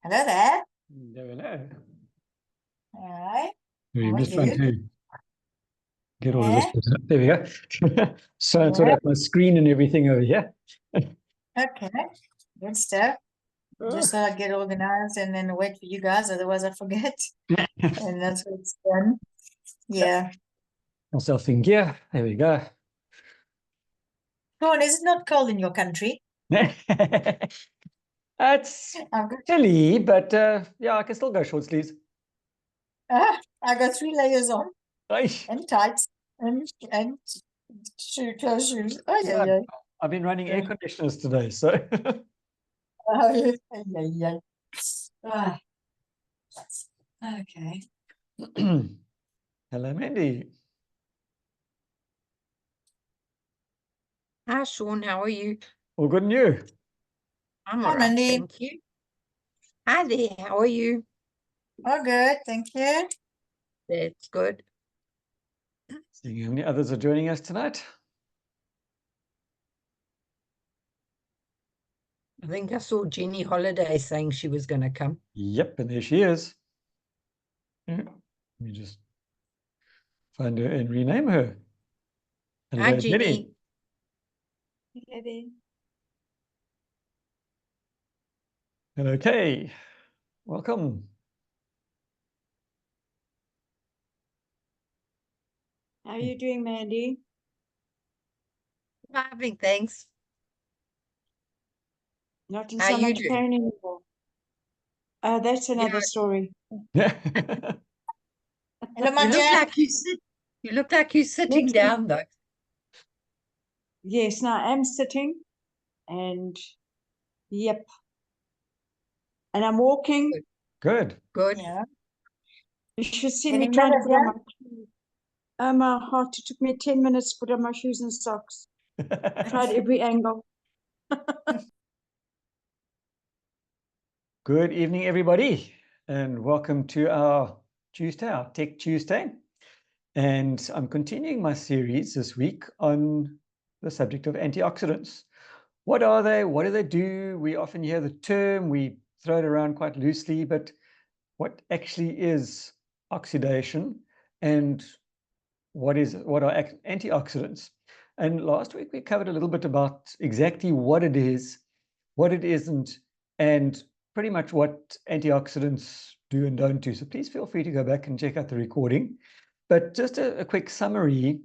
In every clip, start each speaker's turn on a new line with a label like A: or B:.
A: Hello there.
B: Hello.
A: Hi.
B: I'm
A: How are
B: just trying
A: you?
B: to get all of
A: Yeah.
B: this. There we go. So I sort
A: Yeah.
B: of my screen and everything over here.
A: Okay. Good stuff. Just thought I'd get organized and then wait for you guys, otherwise I forget. And that's what it's done. Yeah.
B: Myself in gear. There we go.
A: Come on, is it not cold in your country?
B: That's
A: I've got
B: chilly, but yeah, I can still go short sleeves.
A: I got 3 layers on
B: Aish.
A: and tights and close shoes. Oh yeah,
B: Yeah,
A: yeah.
B: I've been running air conditioners today, so
A: Oh yeah, yeah, yeah. Ah, okay.
B: hello, Mandy.
C: Hi, Sean. How are you?
B: All good and you?
C: I'm
A: Hi,
C: all right,
A: Mandy.
C: thank you. Hi there. How are you?
A: Oh good, thank you.
C: That's good.
B: Seeing how many others are joining us tonight.
C: I think I saw Jenny Holiday saying she was going to come.
B: Yep, and there she is. Yeah. Let me just find her and rename her.
C: Hi,
B: Hello, Jenny.
C: Jenny.
B: Hello, Kay. Welcome.
D: How are you doing, Mandy?
C: Surviving, thanks.
D: Not in
C: How
D: so
C: you
D: much
C: doing?
D: pain anymore. That's another story.
A: Hello, my
C: You look
A: dear.
C: like you look like you're sitting
D: Next
C: down though.
D: Yes, now I'm sitting and yep. And I'm walking.
B: Good.
C: Good.
A: Yeah.
D: You should see
A: Getting
D: me trying to
A: better,
D: put on
A: yeah?
D: my shoes. Oh my heart, it took me 10 minutes to put on my shoes and socks. Tried every angle.
B: Good evening, everybody, and welcome to our Tuesday, our Tech Tuesday. And I'm continuing my series this week on the subject of antioxidants. What are they? What do they do? We often hear the term, we throw it around quite loosely, but what actually is oxidation and what are antioxidants? And last week we covered a little bit about exactly what it is, what it isn't, and pretty much what antioxidants do and don't do. So please feel free to go back and check out the recording. But just a quick summary,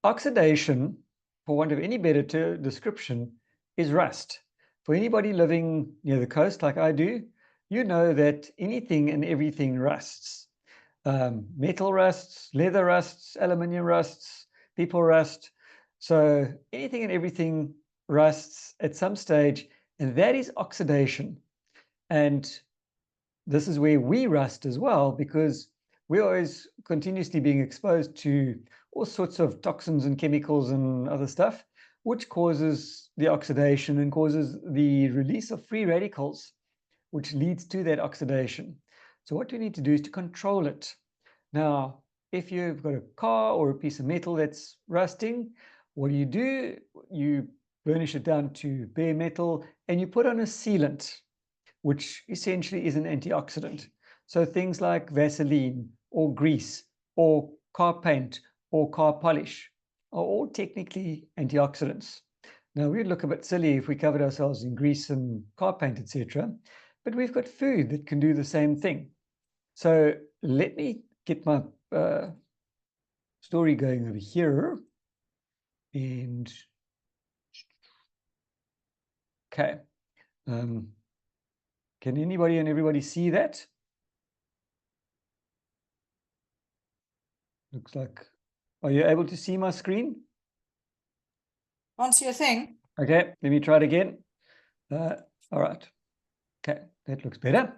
B: oxidation, for want of any better description, is rust. For anybody living near the coast like I do, you know that anything and everything rusts. Metal rusts, leather rusts, aluminium rusts, people rust. So anything and everything rusts at some stage, and that is oxidation. And this is where we rust as well, because we're always continuously being exposed to all sorts of toxins and chemicals and other stuff, which causes the oxidation and causes the release of free radicals, which leads to that oxidation. So what we need to do is to control it. Now, if you've got a car or a piece of metal that's rusting, what do? You burnish it down to bare metal and you put on a sealant, which essentially is an antioxidant. So things like Vaseline or grease or car paint or car polish are all technically antioxidants. Now, we'd look a bit silly if we covered ourselves in grease and car paint, etc. But we've got food that can do the same thing. So let me get my story going over here. And okay. Can anybody and everybody see that? Looks like, are you able to see my screen?
A: Can't see a thing.
B: Okay, let me try it again. All right. Okay, that looks better.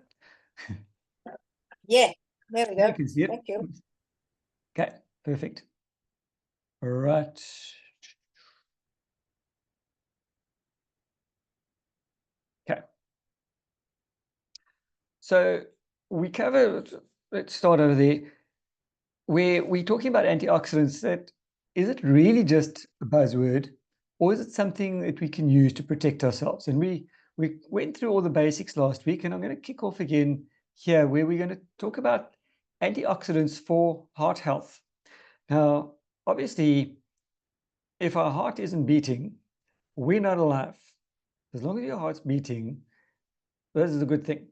A: Yeah, there we
B: You
A: go.
B: can see it.
A: Thank you.
B: Okay, perfect. All right. Okay. So we covered, let's start over there. We're talking about antioxidants. That is it really just a buzzword, or is it something that we can use to protect ourselves? And we we went through all the basics last week, and I'm going to kick off again here, where we're going to talk about antioxidants for heart health. Now, obviously, if our heart isn't beating, we're not alive. As long as your heart's beating, this is a good thing.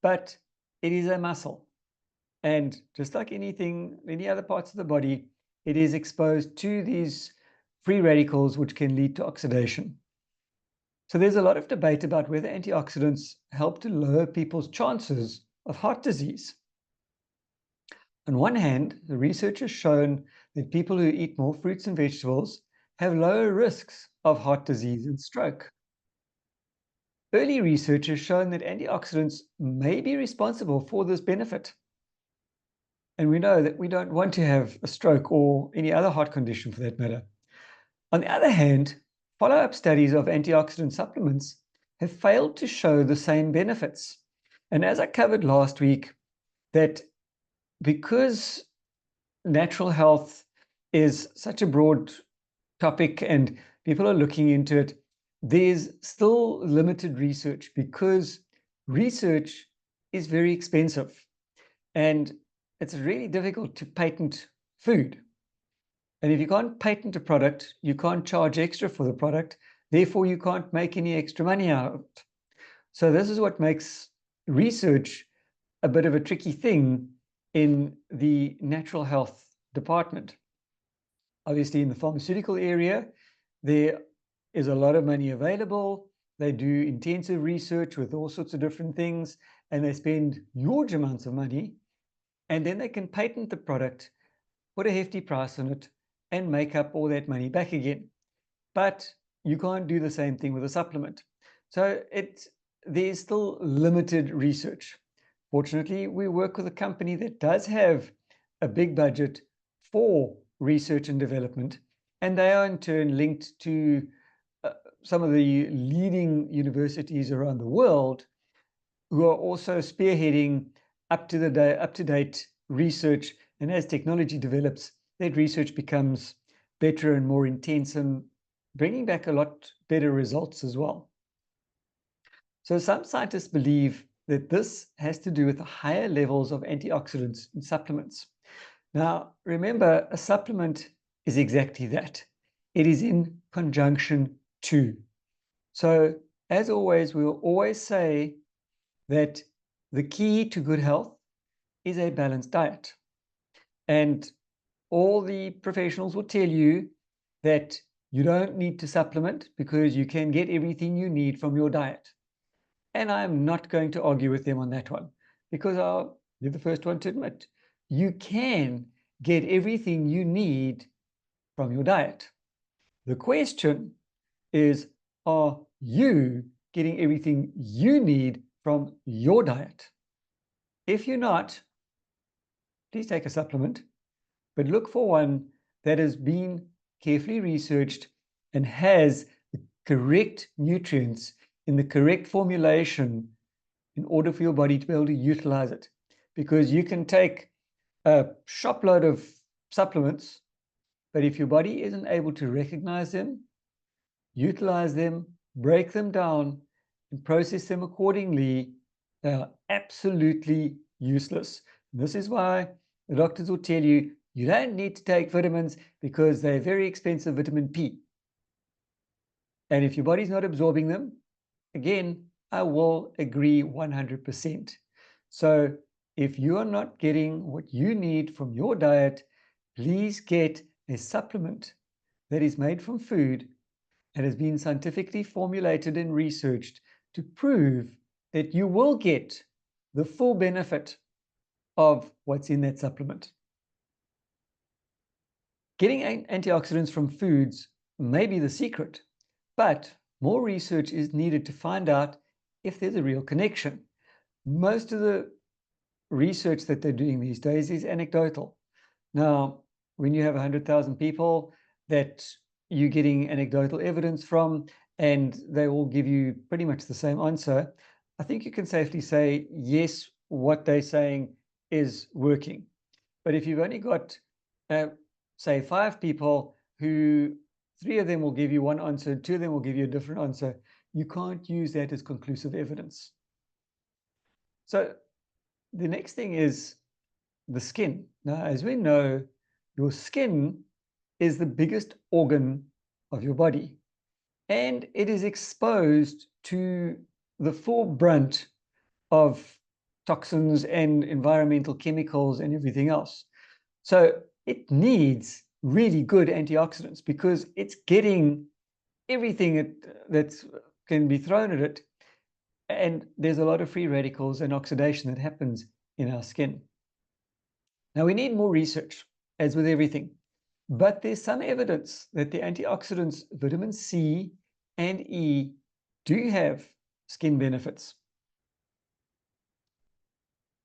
B: But it is a muscle. And just like anything, any other parts of the body, it is exposed to these free radicals, which can lead to oxidation. So there's a lot of debate about whether antioxidants help to lower people's chances of heart disease. On one hand, the research has shown that people who eat more fruits and vegetables have lower risks of heart disease and stroke. Early research has shown that antioxidants may be responsible for this benefit. And we know that we don't want to have a stroke or any other heart condition for that matter. On the other hand, follow-up studies of antioxidant supplements have failed to show the same benefits. And as I covered last week, that because natural health is such a broad topic and people are looking into it, there's still limited research because research is very expensive and it's really difficult to patent food. And if you can't patent a product, you can't charge extra for the product, therefore you can't make any extra money out of it. So this is what makes research a bit of a tricky thing in the natural health department. Obviously, in the pharmaceutical area, there is a lot of money available. They do intensive research with all sorts of different things, and they spend huge amounts of money, and then they can patent the product, put a hefty price on it, and make up all that money back again. But you can't do the same thing with a supplement. So there's still limited research. Fortunately, we work with a company that does have a big budget for research and development, and they are in turn linked to some of the leading universities around the world who are also spearheading up-to-date research. And as technology develops, that research becomes better and more intense and bringing back a lot better results as well. So some scientists believe that this has to do with the higher levels of antioxidants in supplements. Now, remember, a supplement is exactly that. It is in conjunction to. So as always, we will always say that the key to good health is a balanced diet. And all the professionals will tell you that you don't need to supplement because you can get everything you need from your diet. And I'm not going to argue with them on that one because you're the first one to admit you can get everything you need from your diet. The question is, are you getting everything you need from your diet? If you're not, please take a supplement, but look for one that has been carefully researched and has the correct nutrients in the correct formulation in order for your body to be able to utilize it. Because you can take a shopload of supplements, but if your body isn't able to recognize them, utilize them, break them down, and process them accordingly, they are absolutely useless. And this is why the doctors will tell you, you don't need to take vitamins because they're very expensive vitamin P. And if your body's not absorbing them, again, I will agree 100%. So if you are not getting what you need from your diet, please get a supplement that is made from food and has been scientifically formulated and researched to prove that you will get the full benefit of what's in that supplement. Getting antioxidants from foods may be the secret, but more research is needed to find out if there's a real connection. Most of the research that they're doing these days is anecdotal. Now, when you have 100,000 people that you're getting anecdotal evidence from, and they all give you pretty much the same answer, I think you can safely say, yes, what they're saying is working. But if you've only got, say, 5 people who 3 of them will give you one answer, 2 of them will give you a different answer, you can't use that as conclusive evidence. So the next thing is the skin. Now, as we know, your skin is the biggest organ of your body, and it is exposed to the full brunt of toxins and environmental chemicals and everything else. So it needs really good antioxidants because it's getting everything that can be thrown at it. And there's a lot of free radicals and oxidation that happens in our skin. Now, we need more research, as with everything, but there's some evidence that the antioxidants vitamin C and E do have skin benefits.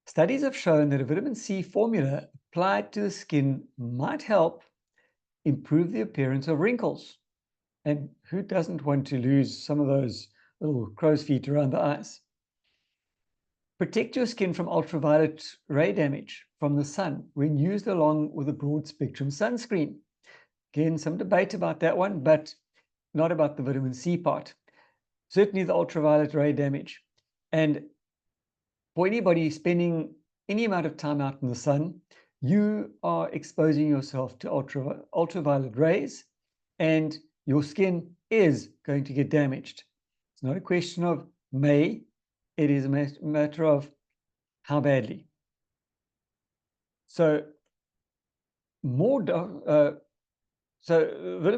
B: Studies have shown that a vitamin C formula applied to the skin might help improve the appearance of wrinkles. And who doesn't want to lose some of those little crow's feet around the eyes? Protect your skin from ultraviolet ray damage from the sun when used along with a broad spectrum sunscreen. Again, some debate about that one, but not about the vitamin C part. Certainly the ultraviolet ray damage. And for anybody spending any amount of time out in the sun, you are exposing yourself to ultraviolet rays, and your skin is going to get damaged. It's not a question of may, it is a matter of how badly. So vitamin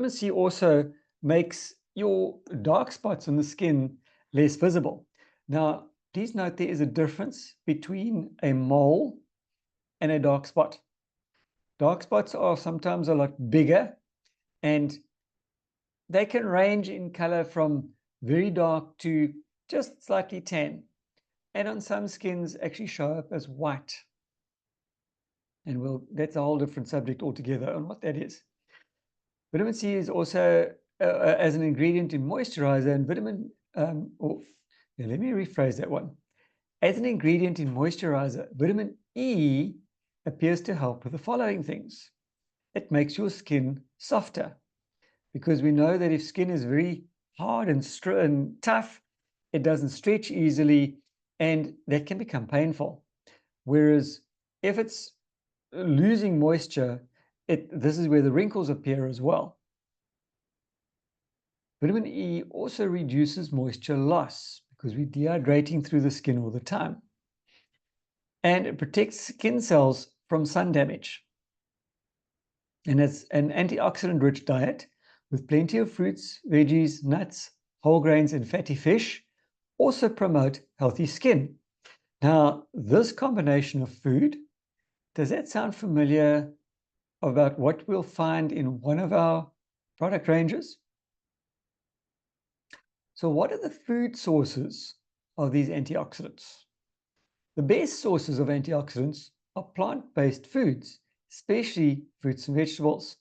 B: C also makes your dark spots in the skin less visible. Now, please note there is a difference between a mole and a dark spot. Dark spots are sometimes a lot bigger, and they can range in color from very dark to just slightly tan. And on some skins actually show up as white. And that's a whole different subject altogether on what that is. Vitamin C is also as an ingredient in moisturizer, and let me rephrase that one. As an ingredient in moisturizer, vitamin E appears to help with the following things. It makes your skin softer, because we know that if skin is very hard and tough, it doesn't stretch easily, and that can become painful. Whereas if it's losing moisture, this is where the wrinkles appear as well. Vitamin E also reduces moisture loss because we're dehydrating through the skin all the time. And it protects skin cells from sun damage. And it's an antioxidant-rich diet with plenty of fruits, veggies, nuts, whole grains, and fatty fish also promote healthy skin. Now, this combination of food, does that sound familiar about what we'll find in one of our product ranges? So what are the food sources of these antioxidants? The best sources of antioxidants are plant-based foods, especially fruits and vegetables.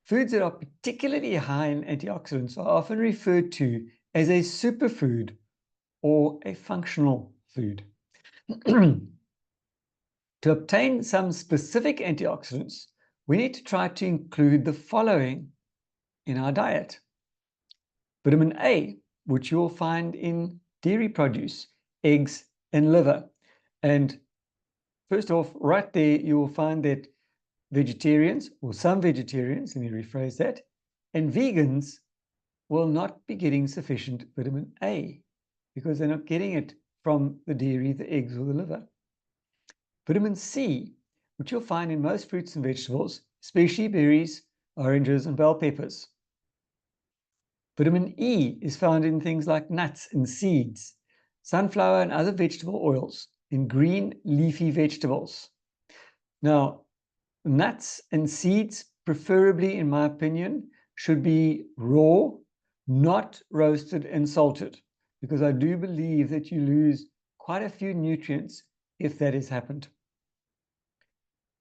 B: Foods that are particularly high in antioxidants are often referred to as a superfood or a functional food. To obtain some specific antioxidants, we need to try to include the following in our diet. Vitamin A, which you will find in dairy produce, eggs, and liver. And first off, right there, you will find that vegetarians, or some vegetarians, let me rephrase that, and vegans will not be getting sufficient vitamin A because they're not getting it from the dairy, the eggs, or the liver. Vitamin C, which you'll find in most fruits and vegetables, especially berries, oranges, and bell peppers. Vitamin E is found in things like nuts and seeds, sunflower and other vegetable oils, and green leafy vegetables. Now, nuts and seeds, preferably in my opinion, should be raw, not roasted and salted, because I do believe that you lose quite a few nutrients if that has happened.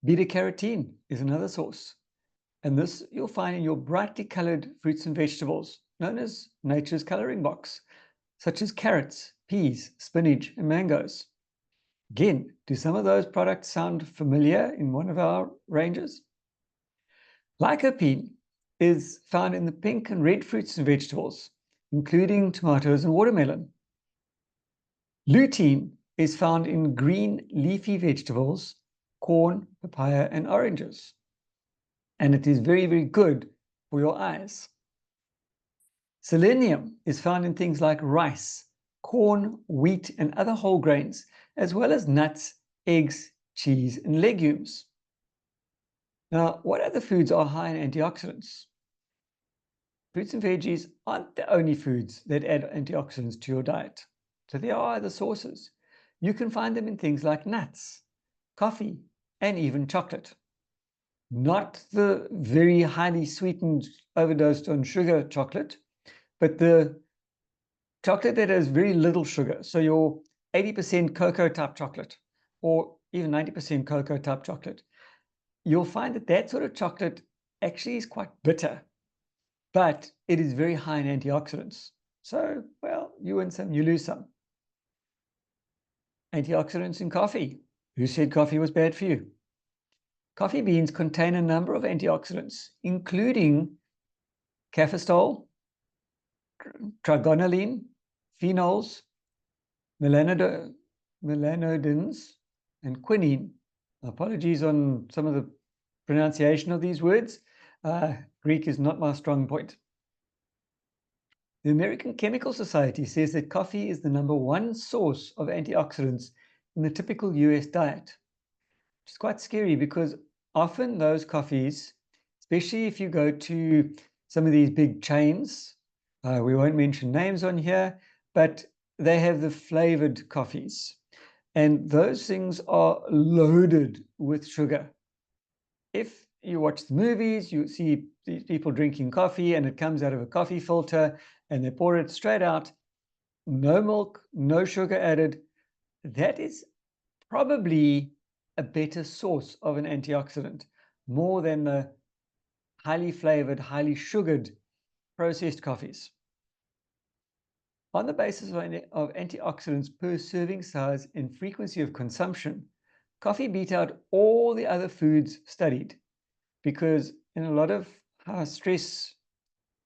B: Beta-carotene is another source, and this you'll find in your brightly colored fruits and vegetables, known as nature's coloring box, such as carrots, peas, spinach, and mangoes. Again, do some of those products sound familiar in one of our ranges? Lycopene is found in the pink and red fruits and vegetables, including tomatoes and watermelon. Lutein is found in green leafy vegetables, corn, papaya, and oranges. And it is very, very good for your eyes. Selenium is found in things like rice, corn, wheat, and other whole grains, as well as nuts, eggs, cheese, and legumes. Now, what other foods are high in antioxidants? Fruits and veggies aren't the only foods that add antioxidants to your diet. So there are other sources. You can find them in things like nuts, coffee, and even chocolate. Not the very highly sweetened, overdosed on sugar chocolate, but the chocolate that has very little sugar. So your 80% cocoa type chocolate, or even 90% cocoa type chocolate. You'll find that that sort of chocolate actually is quite bitter, but it is very high in antioxidants. So, well, you win some, you lose some. Antioxidants in coffee. Who said coffee was bad for you? Coffee beans contain a number of antioxidants, including caffeine, trigonelline, phenols, melanodins, and quinine. Apologies on some of the pronunciation of these words. Greek is not my strong point. The American Chemical Society says that coffee is the #1 source of antioxidants in the typical US diet. It's quite scary because often those coffees, especially if you go to some of these big chains, we won't mention names on here, but they have the flavored coffees. And those things are loaded with sugar. If you watch the movies, you see these people drinking coffee and it comes out of a coffee filter and they pour it straight out, no milk, no sugar added. That is probably a better source of an antioxidant, more than the highly flavored, highly sugared processed coffees. On the basis of antioxidants per serving size and frequency of consumption, coffee beat out all the other foods studied, because in a lot of high stress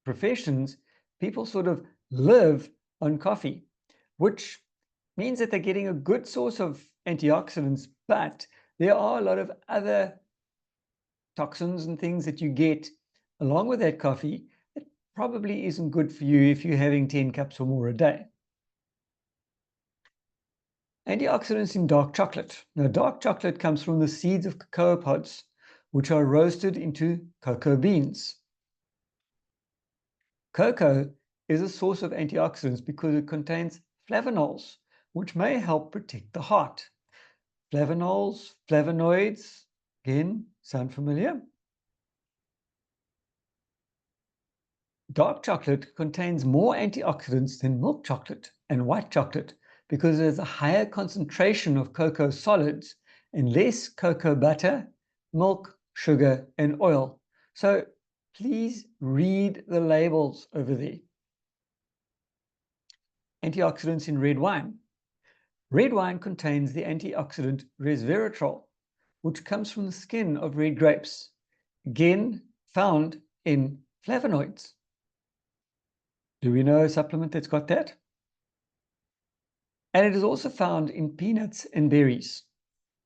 B: professions, people sort of live on coffee, which means that they're getting a good source of antioxidants, but there are a lot of other toxins and things that you get along with that coffee that probably isn't good for you if you're having 10 cups or more a day. Antioxidants in dark chocolate. Now, dark chocolate comes from the seeds of cocoa pods, which are roasted into cocoa beans. Cocoa is a source of antioxidants because it contains flavonols, which may help protect the heart. Flavonols, flavonoids, again, sound familiar? Dark chocolate contains more antioxidants than milk chocolate and white chocolate because there's a higher concentration of cocoa solids and less cocoa butter, milk, sugar, and oil. So please read the labels over there. Antioxidants in red wine. Red wine contains the antioxidant resveratrol, which comes from the skin of red grapes, again found in flavonoids. Do we know a supplement that's got that? And it is also found in peanuts and berries.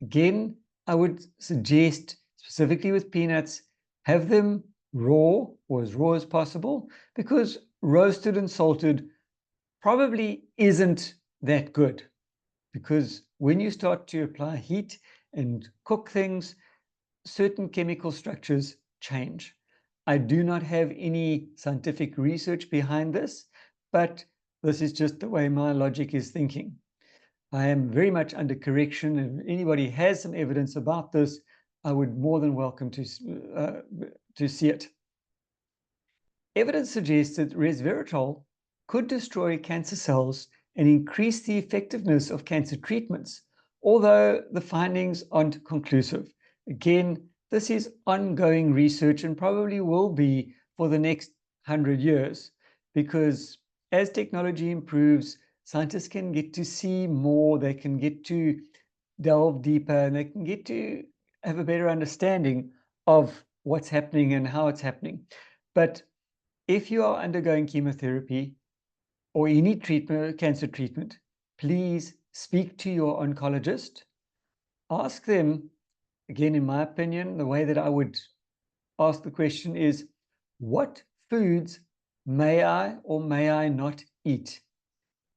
B: Again, I would suggest, specifically with peanuts, have them raw or as raw as possible, because roasted and salted probably isn't that good. Because when you start to apply heat and cook things, certain chemical structures change. I do not have any scientific research behind this, but this is just the way my logic is thinking. I am very much under correction, and if anybody has some evidence about this, I would more than welcome to see it. Evidence suggests that resveratrol could destroy cancer cells and increase the effectiveness of cancer treatments, although the findings aren't conclusive. Again, this is ongoing research and probably will be for the next 100 years, because as technology improves, scientists can get to see more, they can get to delve deeper, and they can get to have a better understanding of what's happening and how it's happening. But if you are undergoing chemotherapy, or any treatment, cancer treatment, please speak to your oncologist. Ask them, again, in my opinion, the way that I would ask the question is, what foods may I or may I not eat?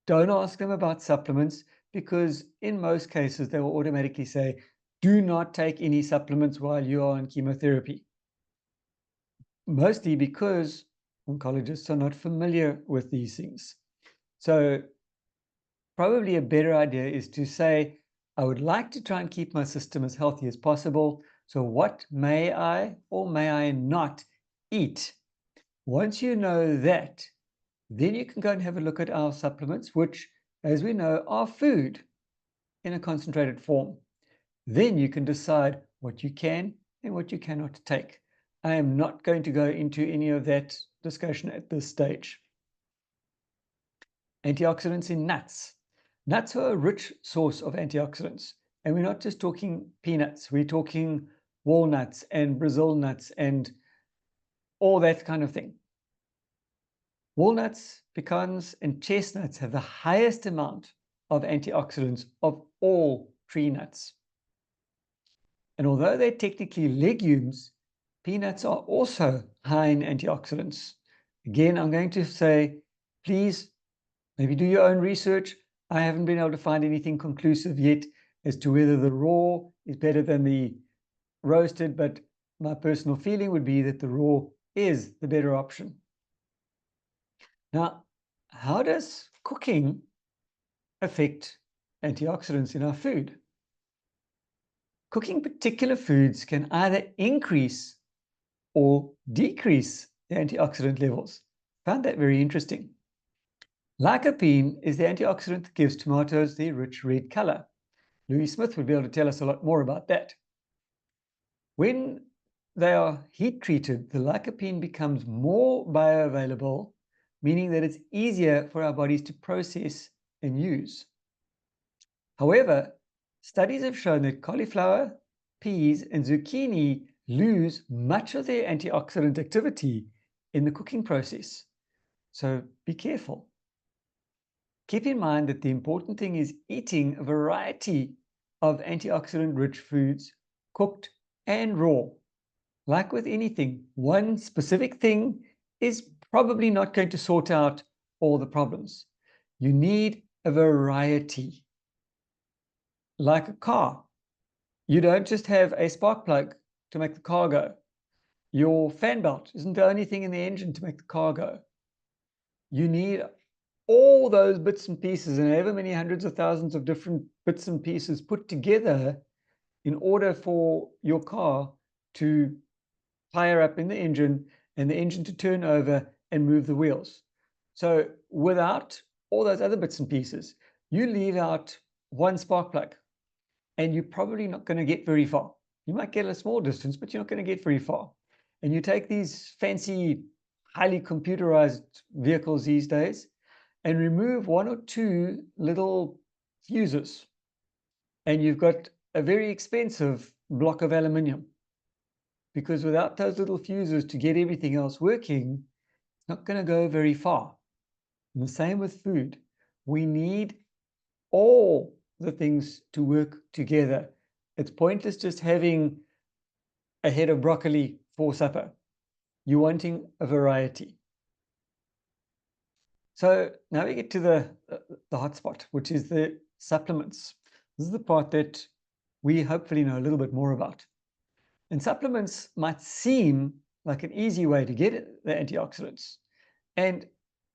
B: Don't ask them about supplements, because in most cases they will automatically say, do not take any supplements while you are on chemotherapy. Mostly because oncologists are not familiar with these things. So probably a better idea is to say, I would like to try and keep my system as healthy as possible. So what may I or may I not eat? Once you know that, then you can go and have a look at our supplements, which, as we know, are food in a concentrated form. Then you can decide what you can and what you cannot take. I am not going to go into any of that discussion at this stage. Antioxidants in nuts. Nuts are a rich source of antioxidants. And we're not just talking peanuts, we're talking walnuts and Brazil nuts and all that kind of thing. Walnuts, pecans, and chestnuts have the highest amount of antioxidants of all tree nuts. And although they're technically legumes, peanuts are also high in antioxidants. Again, I'm going to say, please, maybe do your own research. I haven't been able to find anything conclusive yet as to whether the raw is better than the roasted, but my personal feeling would be that the raw is the better option. Now, how does cooking affect antioxidants in our food? Cooking particular foods can either increase or decrease the antioxidant levels. Found that very interesting. Lycopene is the antioxidant that gives tomatoes their rich red color. Louis Smith would be able to tell us a lot more about that. When they are heat treated, the lycopene becomes more bioavailable, meaning that it's easier for our bodies to process and use. However, studies have shown that cauliflower, peas, and zucchini lose much of their antioxidant activity in the cooking process. So be careful. Keep in mind that the important thing is eating a variety of antioxidant-rich foods, cooked and raw. Like with anything, one specific thing is probably not going to sort out all the problems. You need a variety. Like a car, you don't just have a spark plug to make the car go. Your fan belt isn't the only thing in the engine to make the car go. You need all those bits and pieces, and however many hundreds of thousands of different bits and pieces put together in order for your car to fire up in the engine and the engine to turn over and move the wheels. So without all those other bits and pieces, you leave out one spark plug and you're probably not going to get very far. You might get a small distance, but you're not going to get very far. And you take these fancy, highly computerized vehicles these days and remove one or two little fuses, and you've got a very expensive block of aluminium. Because without those little fuses to get everything else working, it's not going to go very far. And the same with food. We need all the things to work together. It's pointless just having a head of broccoli for supper. You're wanting a variety. So now we get to the hot spot, which is the supplements. This is the part that we hopefully know a little bit more about. And supplements might seem like an easy way to get the antioxidants. And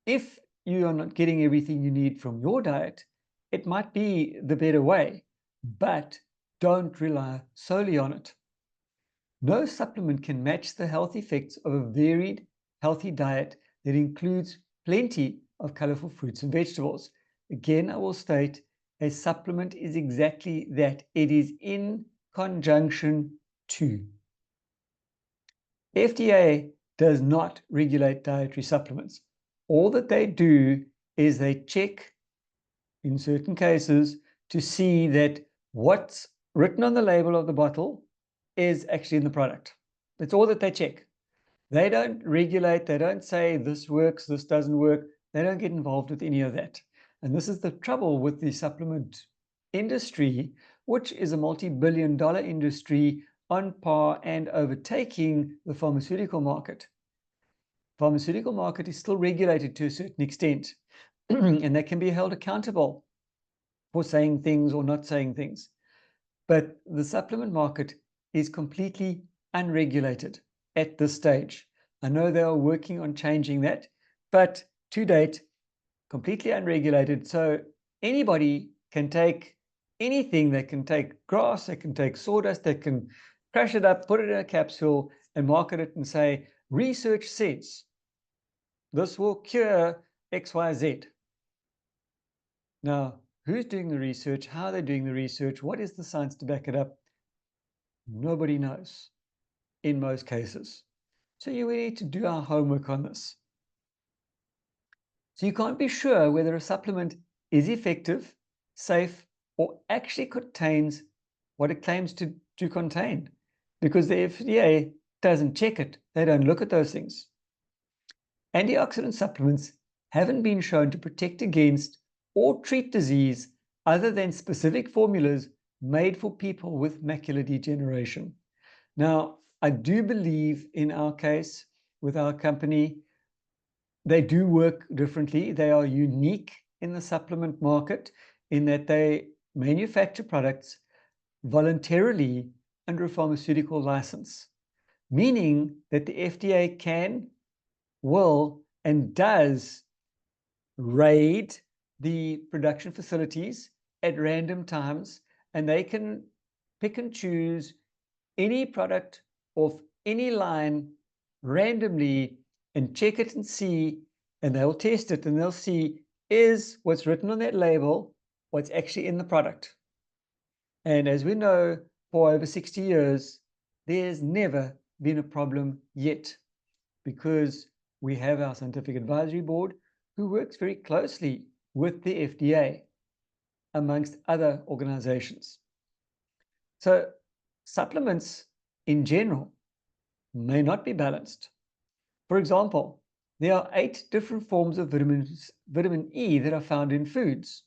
B: if you are not getting everything you need from your diet, it might be the better way, but don't rely solely on it. No supplement can match the health effects of a varied, healthy diet that includes plenty of colorful fruits and vegetables. Again, I will state, a supplement is exactly that. It is in conjunction to. FDA does not regulate dietary supplements. All that they do is they check, in certain cases, to see that what's written on the label of the bottle is actually in the product. That's all that they check. They don't regulate, they don't say this works, this doesn't work. They don't get involved with any of that. And this is the trouble with the supplement industry, which is a multi-billion-dollar industry on par and overtaking the pharmaceutical market. Pharmaceutical market is still regulated to a certain extent, and they can be held accountable for saying things or not saying things. But the supplement market is completely unregulated at this stage. I know they are working on changing that, but to date, completely unregulated. So anybody can take anything. They can take grass, they can take sawdust, they can crush it up, put it in a capsule and market it and say, research says this will cure XYZ. Now, who's doing the research? How are they doing the research? What is the science to back it up? Nobody knows in most cases. So you need to do our homework on this. So you can't be sure whether a supplement is effective, safe, or actually contains what it claims to contain, because the FDA doesn't check it. They don't look at those things. Antioxidant supplements haven't been shown to protect against or treat disease other than specific formulas made for people with macular degeneration. Now, I do believe in our case with our company, they do work differently. They are unique in the supplement market in that they manufacture products voluntarily under a pharmaceutical license, meaning that the FDA can, will, and does raid the production facilities at random times, and they can pick and choose any product of any line randomly and check it and see, and they'll test it and they'll see, is what's written on that label what's actually in the product? And as we know, for over 60 years, there's never been a problem yet, because we have our scientific advisory board who works very closely with the FDA, amongst other organizations. So supplements in general may not be balanced. For example, there are 8 different forms of vitamin E that are found in foods.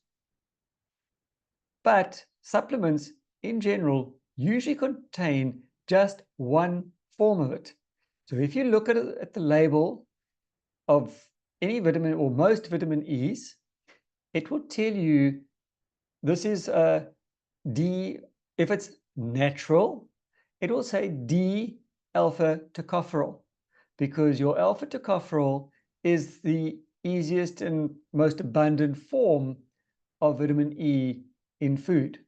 B: But supplements in general usually contain just one form of it. So if you look at the label of any vitamin or most vitamin E's, it will tell you this is a D. If it's natural, it will say D-alpha tocopherol, because your alpha tocopherol is the easiest and most abundant form of vitamin E in food.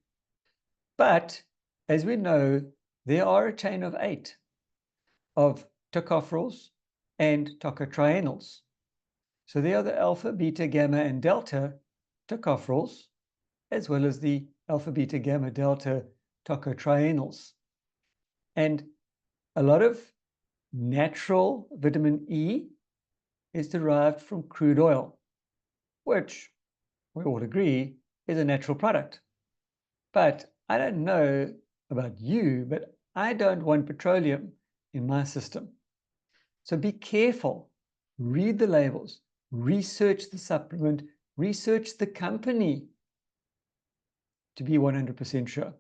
B: But as we know, there are a chain of 8 of tocopherols and tocotrienols. So there are the alpha, beta, gamma, and delta tocopherols, as well as the alpha, beta, gamma, delta tocotrienols. And a lot of natural vitamin E is derived from crude oil, which we all agree is a natural product. But I don't know about you, but I don't want petroleum in my system. So be careful, read the labels, research the supplement, research the company to be 100% sure.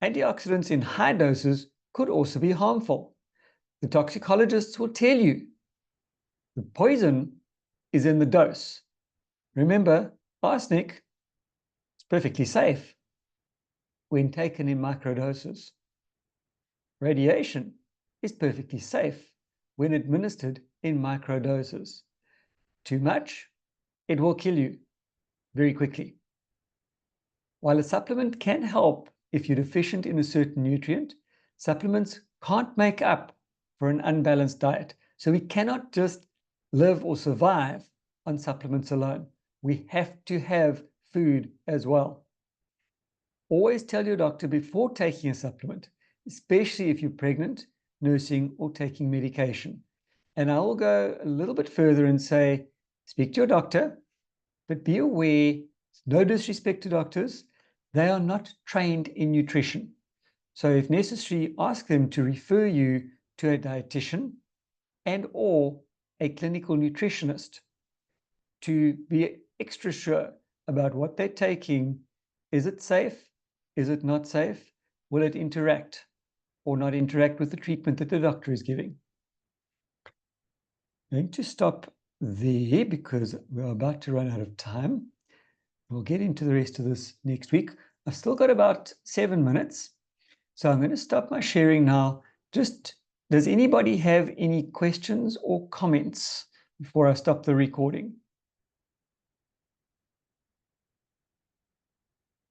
B: Antioxidants in high doses could also be harmful. The toxicologists will tell you the poison is in the dose. Remember, arsenic is perfectly safe when taken in microdoses. Radiation is perfectly safe when administered in microdoses. Too much, it will kill you very quickly. While a supplement can help if you're deficient in a certain nutrient, supplements can't make up for an unbalanced diet. So we cannot just live or survive on supplements alone. We have to have food as well. Always tell your doctor before taking a supplement, especially if you're pregnant, nursing, or taking medication. And I will go a little bit further and say, speak to your doctor, but be aware, no disrespect to doctors, they are not trained in nutrition. So if necessary, ask them to refer you to a dietitian and or a clinical nutritionist to be extra sure about what they're taking. Is it safe? Is it not safe? Will it interact or not interact with the treatment that the doctor is giving? I'm going to stop there because we're about to run out of time. We'll get into the rest of this next week. I've still got about 7 minutes. So I'm going to stop my sharing now. Just, does anybody have any questions or comments before I stop the recording?